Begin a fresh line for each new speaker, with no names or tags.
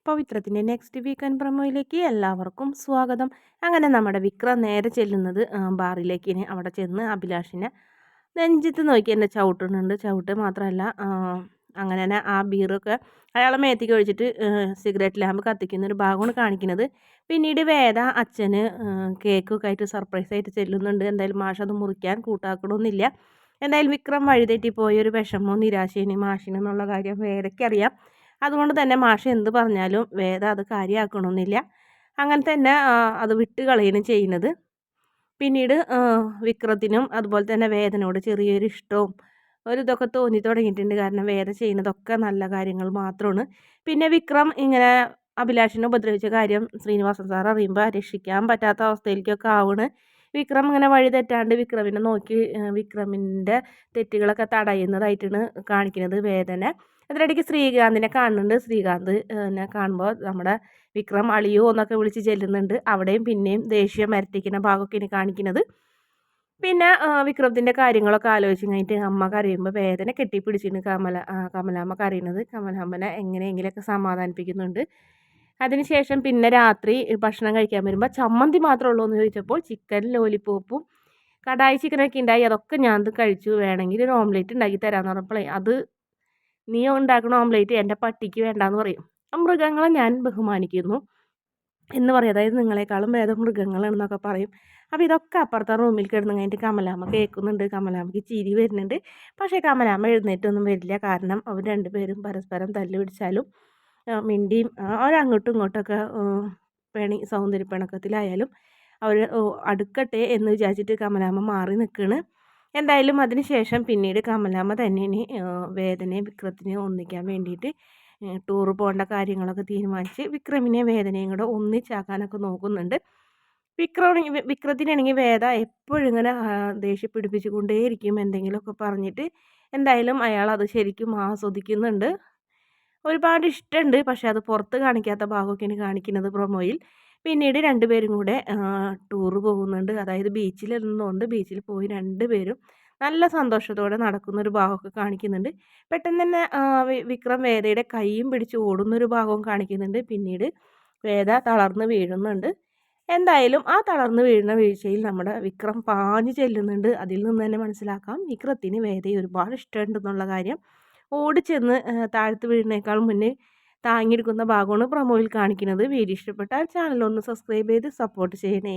പവിത്രത്തിൻ്റെ next weekend പ്രൊമോയിലേക്ക് എല്ലാവർക്കും സ്വാഗതം. അങ്ങനെ നമ്മുടെ വിക്രം നേരെ ചെല്ലുന്നത് ബാറിലേക്ക്. അവിടെ ചെന്ന് അഭിലാഷിനെ നെഞ്ചത്ത് നോക്കി എന്നെ ചവിട്ടുന്നുണ്ട്. ചവിട്ട് മാത്രമല്ല അങ്ങനെ തന്നെ ആ ബീറൊക്കെ അയാളെ മേത്തേക്ക് ഒഴിച്ചിട്ട് സിഗരറ്റ് ലാമ്പ് കത്തിക്കുന്ന ഒരു ഭാഗമാണ് കാണിക്കുന്നത്. പിന്നീട് വേദ അച്ഛന് കേക്കൊക്കെ ആയിട്ട് സർപ്രൈസ് ആയിട്ട് ചെല്ലുന്നുണ്ട്. എന്തായാലും മാഷ് അത് മുറിക്കാൻ കൂട്ടാക്കണമെന്നില്ല. എന്തായാലും വിക്രം വഴിതെറ്റിപ്പോയ ഒരു വിഷമവും നിരാശയും മാഷിനെന്നുള്ള കാര്യം വേദയ്ക്കറിയാം. അതുകൊണ്ട് തന്നെ മാഷ് എന്ത് പറഞ്ഞാലും വേദ അത് കാര്യമാക്കണമെന്നില്ല. അങ്ങനെ തന്നെ അത് വിട്ട് കളയുകയാണ് ചെയ്യുന്നത്. പിന്നീട് വിക്രത്തിനും അതുപോലെ തന്നെ വേദനയോട് ചെറിയൊരു ഇഷ്ടവും ഇതൊക്കെ തോന്നി തുടങ്ങിയിട്ടുണ്ട്. കാരണം വേദ ചെയ്യുന്നതൊക്കെ നല്ല കാര്യങ്ങൾ മാത്രമാണ്. പിന്നെ വിക്രം ഇങ്ങനെ അഭിലാഷിനെ ഉപദ്രവിച്ച കാര്യം ശ്രീനിവാസൻ സാർ അറിയുമ്പോൾ രക്ഷിക്കാൻ പറ്റാത്ത അവസ്ഥയിലേക്കൊക്കെ ആവുകയാണ്. വിക്രം ഇങ്ങനെ വഴി തെറ്റാണ്ട് വിക്രമിനെ നോക്കി വിക്രമിൻ്റെ തെറ്റുകളൊക്കെ തടയുന്നതായിട്ടാണ് കാണിക്കുന്നത് വേദന. അതിനിടയ്ക്ക് ശ്രീകാന്തിനെ കാണുന്നുണ്ട്. ശ്രീകാന്ത് എന്നെ കാണുമ്പോൾ നമ്മുടെ വിക്രം അളിയോ എന്നൊക്കെ വിളിച്ച് ചെല്ലുന്നുണ്ട്. അവിടെയും പിന്നെയും ദേഷ്യം വരട്ടിക്കുന്ന ഭാഗമൊക്കെ ഇനി കാണിക്കുന്നത്. പിന്നെ വിക്രമത്തിൻ്റെ കാര്യങ്ങളൊക്കെ ആലോചിച്ച് കഴിഞ്ഞിട്ട് അമ്മ കരയുമ്പോൾ വേദന കെട്ടിപ്പിടിച്ചിട്ട് കമലാമ്മ കരയുന്നത് കമലാമ്മനെ എങ്ങനെയെങ്കിലുമൊക്കെ സമാധാനിപ്പിക്കുന്നുണ്ട്. അതിനുശേഷം പിന്നെ രാത്രി ഭക്ഷണം കഴിക്കാൻ വരുമ്പോൾ ചമ്മന്തി മാത്രമേ ഉള്ളൂ എന്ന് ചോദിച്ചപ്പോൾ ചിക്കൻ ലോലിപ്പോപ്പും കടായി ചിക്കനൊക്കെ ഉണ്ടായി. അതൊക്കെ ഞാൻ കഴിച്ചു, വേണമെങ്കിൽ ഒരു ഓംലേറ്റ് ഉണ്ടാക്കി തരാമെന്ന് പറഞ്ഞപ്പോഴേ അത് നീ ഉണ്ടാക്കുന്ന ഓംലേറ്റ് എൻ്റെ പട്ടിക്ക് വേണ്ടാന്ന് പറയും. മൃഗങ്ങളെ ഞാൻ ബഹുമാനിക്കുന്നു എന്ന് പറയും. അതായത് നിങ്ങളെക്കാളും ഭേദം മൃഗങ്ങളാണെന്നൊക്കെ പറയും. അപ്പോൾ ഇതൊക്കെ അപ്പുറത്തെ റൂമിൽ കിടന്ന് കഴിഞ്ഞിട്ട് കമലാമ്മ കേൾക്കുന്നുണ്ട്. കമലാമ്മയ്ക്ക് ചിരി വരുന്നുണ്ട്. പക്ഷേ കമലാമ്മ എഴുന്നേറ്റൊന്നും വരില്ല. കാരണം അവർ രണ്ടുപേരും പരസ്പരം തല്ല് പിടിച്ചാലും മിണ്ടിയും അവരങ്ങോട്ടും ഇങ്ങോട്ടൊക്കെ സൗന്ദര്യപ്പിണക്കത്തിലായാലും അവർ അടുക്കട്ടെ എന്ന് വിചാരിച്ചിട്ട് കമലാമ്മ മാറി നിൽക്കുകയാണ്. എന്തായാലും അതിന് ശേഷം പിന്നീട് കമലാമ്മ തന്നെ വേദനയും വിക്രത്തിനെയും ഒന്നിക്കാൻ വേണ്ടിയിട്ട് ടൂർ പോകേണ്ട കാര്യങ്ങളൊക്കെ തീരുമാനിച്ച് വിക്രമിനെ വേദനയും കൂടെ ഒന്നിച്ചാക്കാനൊക്കെ നോക്കുന്നുണ്ട്. വിക്രത്തിനാണെങ്കിൽ വേദ എപ്പോഴും ഇങ്ങനെ ദേഷ്യം പിടിപ്പിച്ചു കൊണ്ടേയിരിക്കും എന്തെങ്കിലുമൊക്കെ പറഞ്ഞിട്ട്. എന്തായാലും അയാൾ അത് ശരിക്കും ആസ്വദിക്കുന്നുണ്ട്. ഒരുപാട് ഇഷ്ടമുണ്ട്. പക്ഷേ അത് പുറത്ത് കാണിക്കാത്ത ഭാഗമൊക്കെയാണ് കാണിക്കുന്നത് പ്രൊമോയിൽ. പിന്നീട് രണ്ടുപേരും കൂടെ ടൂറ് പോകുന്നുണ്ട്. അതായത് ബീച്ചിൽ നിന്നുകൊണ്ട് ബീച്ചിൽ പോയി രണ്ടുപേരും നല്ല സന്തോഷത്തോടെ നടക്കുന്നൊരു ഭാഗമൊക്കെ കാണിക്കുന്നുണ്ട്. പെട്ടെന്ന് തന്നെ വിക്രം വേദയുടെ കൈയും പിടിച്ച് ഓടുന്നൊരു ഭാഗവും കാണിക്കുന്നുണ്ട്. പിന്നീട് വേദ തളർന്ന് വീഴുന്നുണ്ട്. എന്തായാലും ആ തളർന്ന് വീഴുന്ന വീഴ്ചയിൽ നമ്മുടെ വിക്രം പാഞ്ഞു ചെല്ലുന്നുണ്ട്. അതിൽ നിന്ന് തന്നെ മനസ്സിലാക്കാം വിക്രത്തിന് വേദയെ ഒരുപാട് ഇഷ്ടമുണ്ടെന്നുള്ള കാര്യം. ഓടിച്ചെന്ന് താഴത്ത് വീഴുന്നേക്കാൾ മുന്നേ താങ്ങിയെടുക്കുന്ന ഭാഗമാണ് പ്രൊമോയിൽ കാണിക്കുന്നത്. വീഡിയോ ഇഷ്ടപ്പെട്ടാൽ ചാനൽ ഒന്ന് സബ്സ്ക്രൈബ് ചെയ്ത് സപ്പോർട്ട് ചെയ്യണേ.